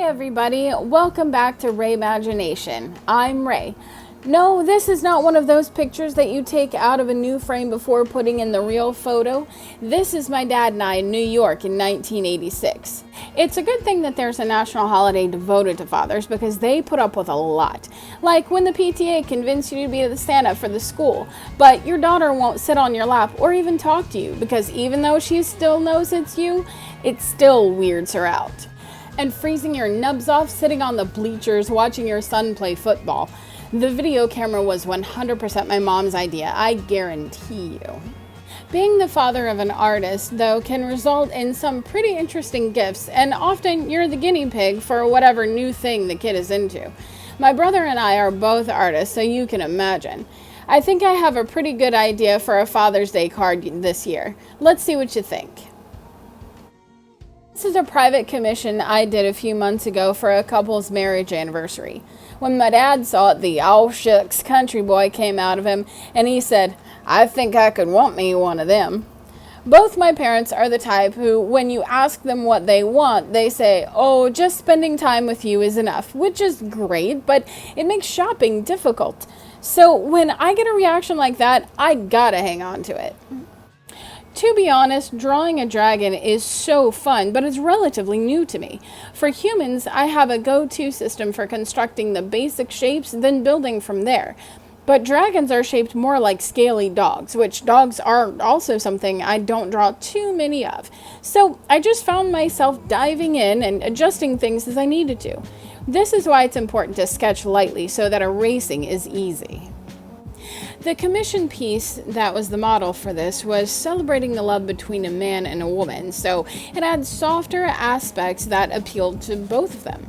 everybody, welcome back to RaiMagination. I'm Ray. No, this is not one of those pictures that you take out of a new frame before putting in the real photo. This is my dad and I in New York in 1986. It's a good thing that there's a national holiday devoted to fathers because they put up with a lot. Like when the PTA convinced you to be the Santa for the school, but your daughter won't sit on your lap or even talk to you because even though she still knows it's you, it still weirds her out. And freezing your nubs off sitting on the bleachers watching your son play football. The video camera was 100% my mom's idea, I guarantee you. Being the father of an artist, though, can result in some pretty interesting gifts, and often you're the guinea pig for whatever new thing the kid is into. My brother and I are both artists, so you can imagine. I think I have a pretty good idea for a Father's Day card this year. Let's see what you think. This is a private commission I did a few months ago for a couple's marriage anniversary. When my dad saw it, the "all shucks" country boy came out of him, and he said, "I think I could want me one of them." Both my parents are the type who, when you ask them what they want, they say, "Oh, just spending time with you is enough," which is great, but it makes shopping difficult. So when I get a reaction like that, I gotta hang on to it. To be honest, drawing a dragon is so fun, but it's relatively new to me. For humans, I have a go-to system for constructing the basic shapes, then building from there. But dragons are shaped more like scaly dogs, which dogs are also something I don't draw too many of. So I just found myself diving in and adjusting things as I needed to. This is why it's important to sketch lightly so that erasing is easy. The commission piece that was the model for this was celebrating the love between a man and a woman, so it had softer aspects that appealed to both of them.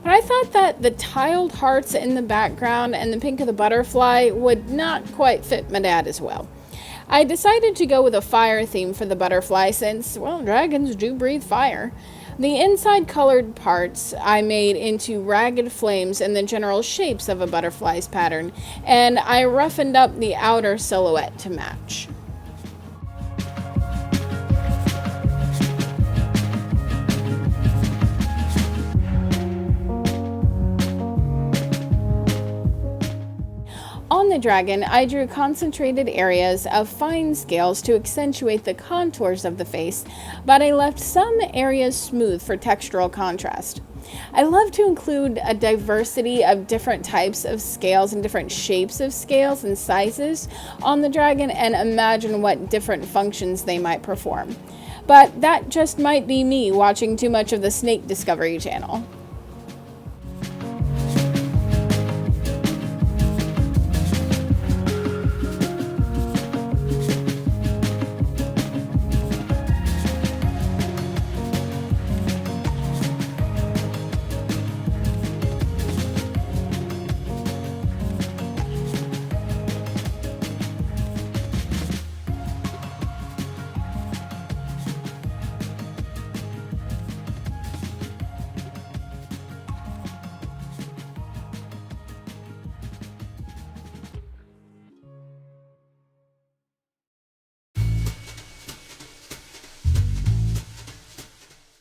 But I thought that the tiled hearts in the background and the pink of the butterfly would not quite fit my dad as well. I decided to go with a fire theme for the butterfly since, well, dragons do breathe fire. The inside colored parts I made into ragged flames and the general shapes of a butterfly's pattern, and I roughened up the outer silhouette to match. On the dragon, I drew concentrated areas of fine scales to accentuate the contours of the face, but I left some areas smooth for textural contrast. I love to include a diversity of different types of scales and different shapes of scales and sizes on the dragon and imagine what different functions they might perform. But that just might be me watching too much of the Snake Discovery Channel.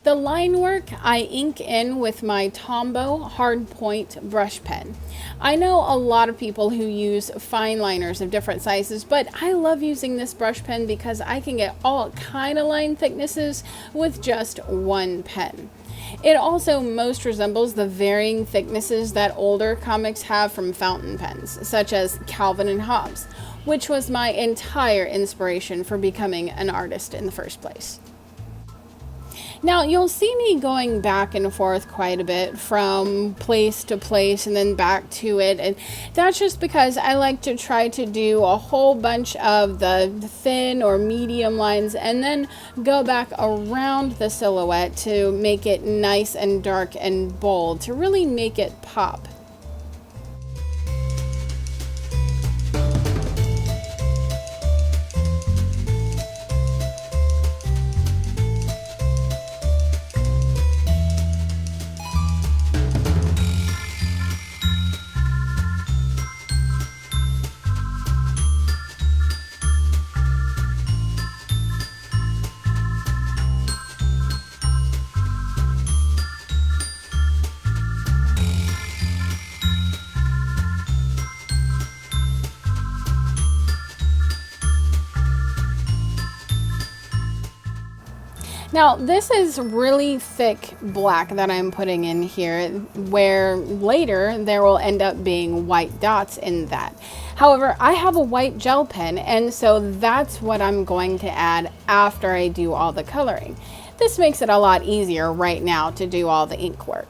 The line work I ink in with my Tombow hard point brush pen. I know a lot of people who use fine liners of different sizes, but I love using this brush pen because I can get all kind of line thicknesses with just one pen. It also most resembles the varying thicknesses that older comics have from fountain pens, such as Calvin and Hobbes, which was my entire inspiration for becoming an artist in the first place. Now, you'll see me going back and forth quite a bit from place to place and then back to it. And that's just because I like to try to do a whole bunch of the thin or medium lines and then go back around the silhouette to make it nice and dark and bold to really make it pop. Now, this is really thick black that I'm putting in here, where later there will end up being white dots in that. However, I have a white gel pen, and so that's what I'm going to add after I do all the coloring. This makes it a lot easier right now to do all the ink work.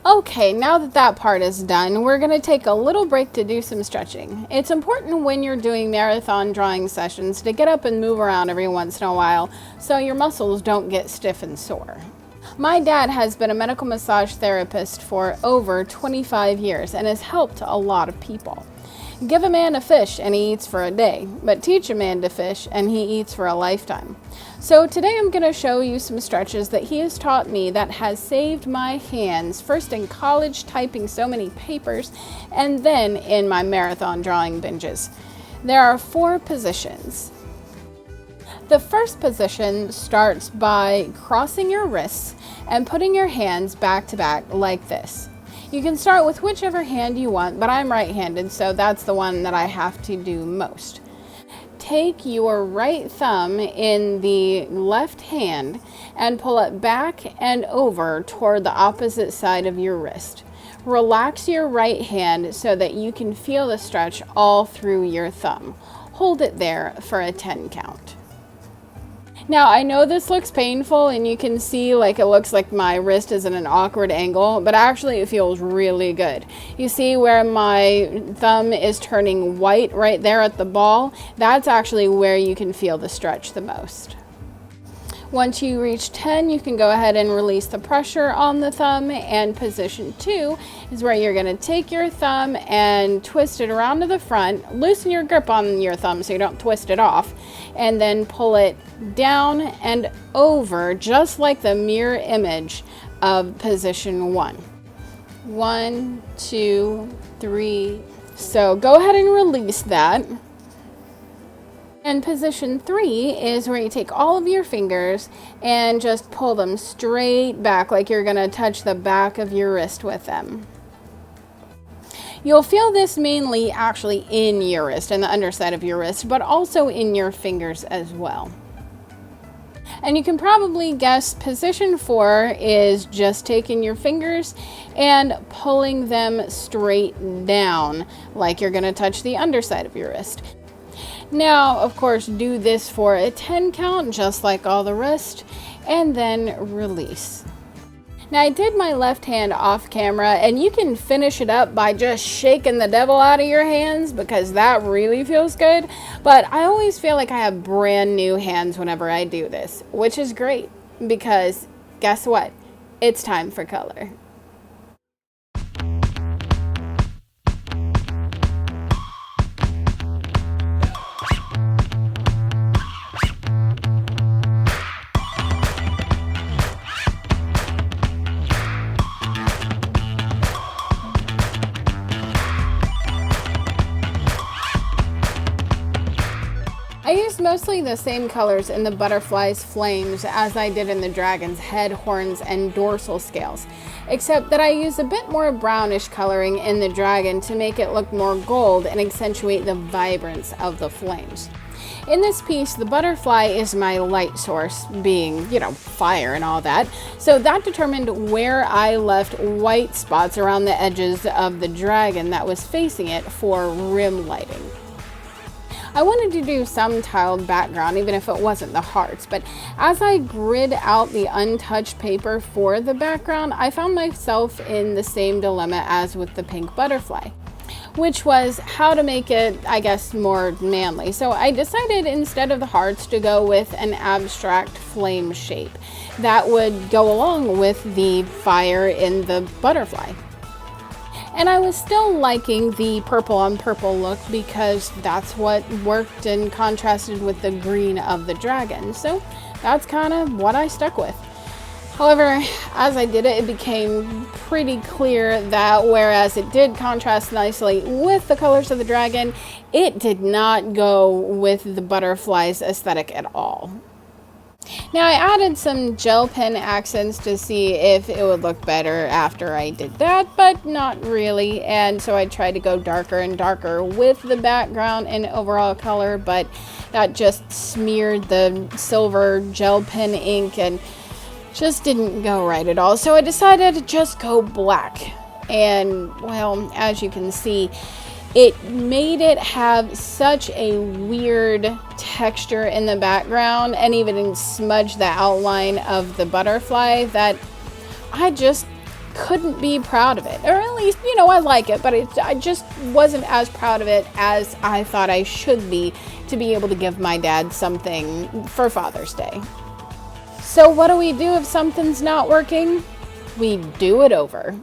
Okay, now that that part is done, we're going to take a little break to do some stretching. It's important when you're doing marathon drawing sessions to get up and move around every once in a while so your muscles don't get stiff and sore. My dad has been a medical massage therapist for over 25 years and has helped a lot of people. Give a man a fish and he eats for a day, but teach a man to fish and he eats for a lifetime. So today I'm going to show you some stretches that he has taught me that has saved my hands, first in college typing so many papers, and then in my marathon drawing binges. There are 4 positions. The first position starts by crossing your wrists and putting your hands back to back like this. You can start with whichever hand you want, but I'm right-handed, so that's the one that I have to do most. Take your right thumb in the left hand and pull it back and over toward the opposite side of your wrist. Relax your right hand so that you can feel the stretch all through your thumb. Hold it there for a 10 count. Now, I know this looks painful and you can see like it looks like my wrist is in an awkward angle, but actually it feels really good. You see where my thumb is turning white right there at the ball? That's actually where you can feel the stretch the most. Once you reach 10, you can go ahead and release the pressure on the thumb, and position 2 is where you're going to take your thumb and twist it around to the front, loosen your grip on your thumb so you don't twist it off, and then pull it down and over just like the mirror image of position 1. 1, 2, 3. So go ahead and release that. And position 3 is where you take all of your fingers and just pull them straight back like you're going to touch the back of your wrist with them. You'll feel this mainly actually in your wrist and the underside of your wrist, but also in your fingers as well. And you can probably guess position 4 is just taking your fingers and pulling them straight down like you're going to touch the underside of your wrist. Now, of course, do this for a 10 count, just like all the rest, and then release. Now, I did my left hand off camera, and you can finish it up by just shaking the devil out of your hands because that really feels good. But I always feel like I have brand new hands whenever I do this, which is great because guess what? It's time for color. I used mostly the same colors in the butterfly's flames as I did in the dragon's head, horns, and dorsal scales, except that I used a bit more brownish coloring in the dragon to make it look more gold and accentuate the vibrance of the flames. In this piece, the butterfly is my light source, being, fire and all that, so that determined where I left white spots around the edges of the dragon that was facing it for rim lighting. I wanted to do some tiled background, even if it wasn't the hearts, but as I grid out the untouched paper for the background, I found myself in the same dilemma as with the pink butterfly, which was how to make it, I guess, more manly. So I decided instead of the hearts to go with an abstract flame shape that would go along with the fire in the butterfly. And I was still liking the purple on purple look because that's what worked and contrasted with the green of the dragon. So that's kind of what I stuck with. However, as I did it, it became pretty clear that whereas it did contrast nicely with the colors of the dragon, it did not go with the butterfly's aesthetic at all. Now I added some gel pen accents to see if it would look better after I did that, but not really. And so I tried to go darker and darker with the background and overall color, but that just smeared the silver gel pen ink and just didn't go right at all. So I decided to just go black. And well, as you can see, it made it have such a weird texture in the background and even smudged the outline of the butterfly that I just couldn't be proud of it. Or at least, you know, I like it, but I just wasn't as proud of it as I thought I should be to be able to give my dad something for Father's Day. So what do we do if something's not working? We do it over.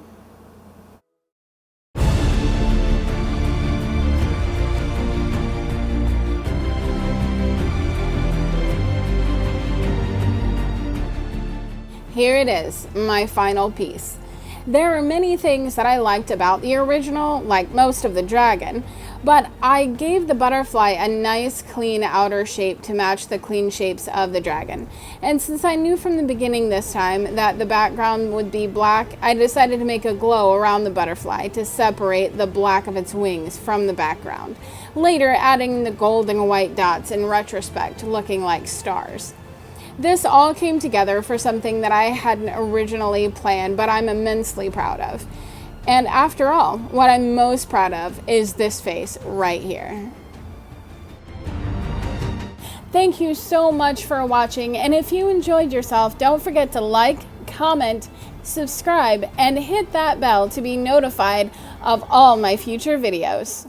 Here it is, my final piece. There are many things that I liked about the original, like most of the dragon, but I gave the butterfly a nice clean outer shape to match the clean shapes of the dragon. And since I knew from the beginning this time that the background would be black, I decided to make a glow around the butterfly to separate the black of its wings from the background, later adding the gold and white dots in retrospect looking like stars. This all came together for something that I hadn't originally planned, but I'm immensely proud of. And after all, what I'm most proud of is this face right here. Thank you so much for watching, and if you enjoyed yourself, don't forget to like, comment, subscribe, and hit that bell to be notified of all my future videos.